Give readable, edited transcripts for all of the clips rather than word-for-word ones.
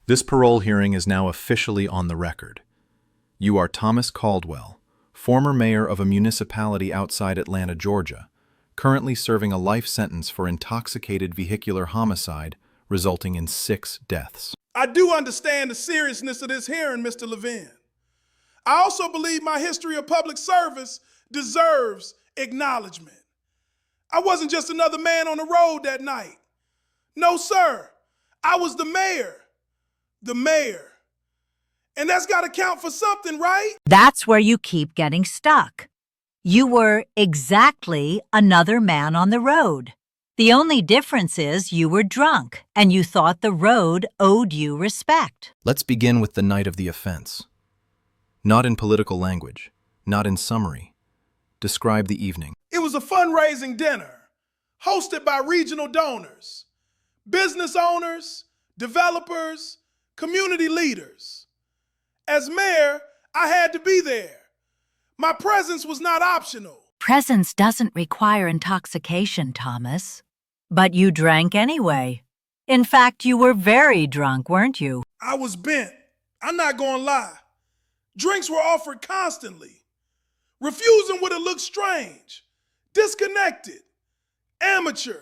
This parole hearing is now officially on the record. You are Thomas Caldwell, former mayor of a municipality outside Atlanta, Georgia, currently serving a life sentence for intoxicated vehicular homicide resulting in 6 deaths. I do understand the seriousness of this hearing, Mr. Levin. I also believe my history of public service deserves acknowledgement. I wasn't just another man on the road that night. No, sir. I was the mayor. The mayor. And that's got to count for something, right? That's where you keep getting stuck. You were exactly another man on the road. The only difference is you were drunk and you thought the road owed you respect. Let's begin with the night of the offense. Not in political language, not in summary. Describe the evening. It was a fundraising dinner hosted by regional donors, business owners, developers, community leaders. As mayor, I had to be there. My presence was not optional. Presence doesn't require intoxication, Thomas. But you drank anyway. In fact, you were very drunk, weren't you? I was bent. I'm not gonna lie. Drinks were offered constantly. Refusing would have looked strange, disconnected, amateur.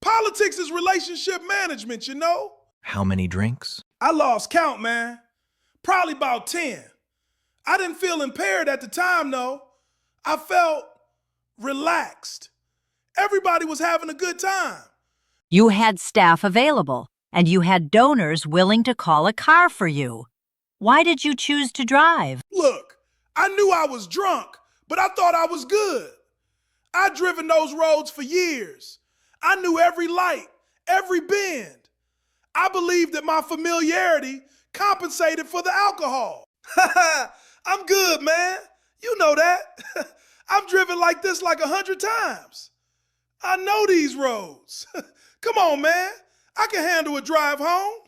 Politics is relationship management, you know? How many drinks? I lost count, man. Probably about 10. I didn't feel impaired at the time, though. I felt relaxed. Everybody was having a good time. You had staff available, and you had donors willing to call a car for you. Why did you choose to drive? Look, I knew I was drunk, but I thought I was good. I'd driven those roads for years. I knew every light, every bend. I believed that my familiarity compensated for the alcohol. I'm good, man. You know that. I've driven like this like 100 times. I know these roads. Come on, man. I can handle a drive home.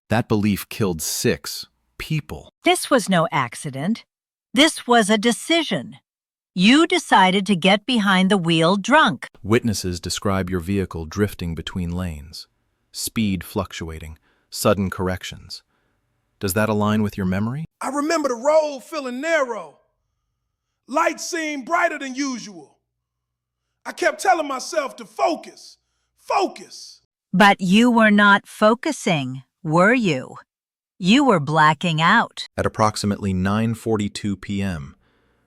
That belief killed 6 people. This was no accident. This was a decision. You decided to get behind the wheel drunk. Witnesses describe your vehicle drifting between lanes, speed fluctuating, sudden corrections. Does that align with your memory? I remember the road feeling narrow. Lights seemed brighter than usual. I kept telling myself to focus, focus. But you were not focusing, were you? You were blacking out. At approximately 9:42 p.m.,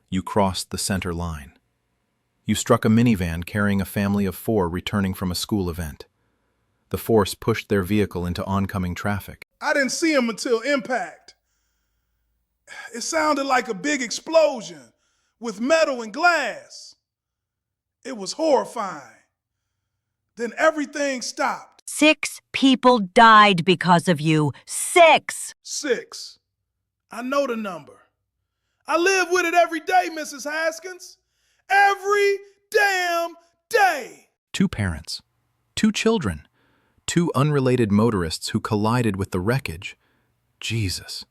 you crossed the center line. You struck a minivan carrying a family of 4 returning from a school event. The force pushed their vehicle into oncoming traffic. I didn't see him until impact. It sounded like a big explosion with metal and glass. It was horrifying. Then everything stopped. 6 people died because of you. 6! 6. I know the number. I live with it every day, Mrs. Haskins. Every damn day. 2 parents, 2 children, 2 unrelated motorists who collided with the wreckage. Jesus.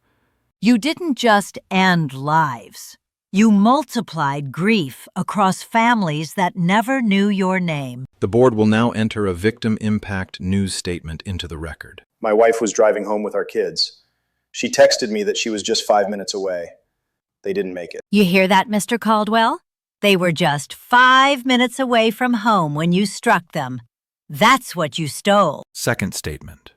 You didn't just end lives. You multiplied grief across families that never knew your name. The board will now enter a victim impact news statement into the record. My wife was driving home with our kids. She texted me that she was just 5 minutes away. They didn't make it. You hear that, Mr. Caldwell? They were just 5 minutes away from home when you struck them. That's what you stole. Second statement.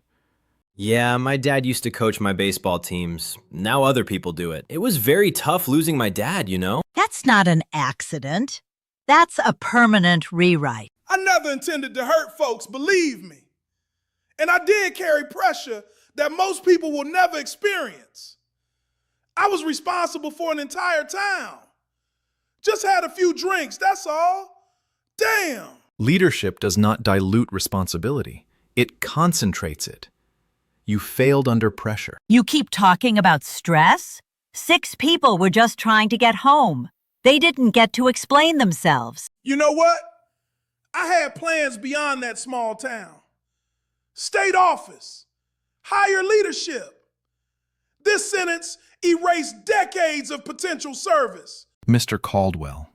Yeah, my dad used to coach my baseball teams. Now other people do it. It was very tough losing my dad, you know? That's not an accident. That's a permanent rewrite. I never intended to hurt folks, believe me. And I did carry pressure that most people will never experience. I was responsible for an entire town. Just had a few drinks, that's all. Damn. Leadership does not dilute responsibility. It concentrates it. You failed under pressure. You keep talking about stress? 6 people were just trying to get home. They didn't get to explain themselves. You know what? I had plans beyond that small town. State office, higher leadership. This sentence erased decades of potential service. Mr. Caldwell,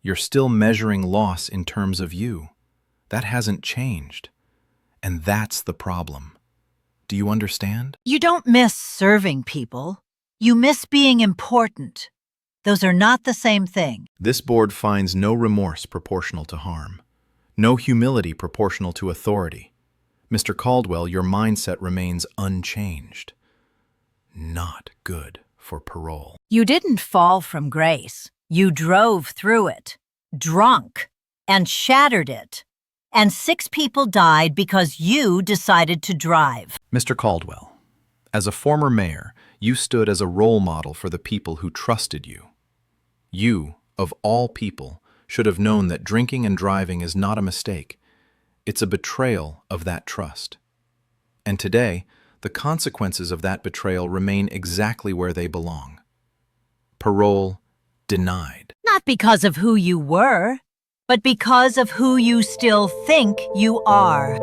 you're still measuring loss in terms of you. That hasn't changed. And that's the problem. Do you understand? You don't miss serving people. You miss being important. Those are not the same thing. This board finds no remorse proportional to harm, no humility proportional to authority. Mr. Caldwell, your mindset remains unchanged. Not good for parole. You didn't fall from grace. You drove through it, drunk, and shattered it. And 6 people died because you decided to drive. Mr. Caldwell, as a former mayor, you stood as a role model for the people who trusted you. You, of all people, should have known that drinking and driving is not a mistake. It's a betrayal of that trust. And today, the consequences of that betrayal remain exactly where they belong. Parole denied. Not because of who you were, but because of who you still think you are.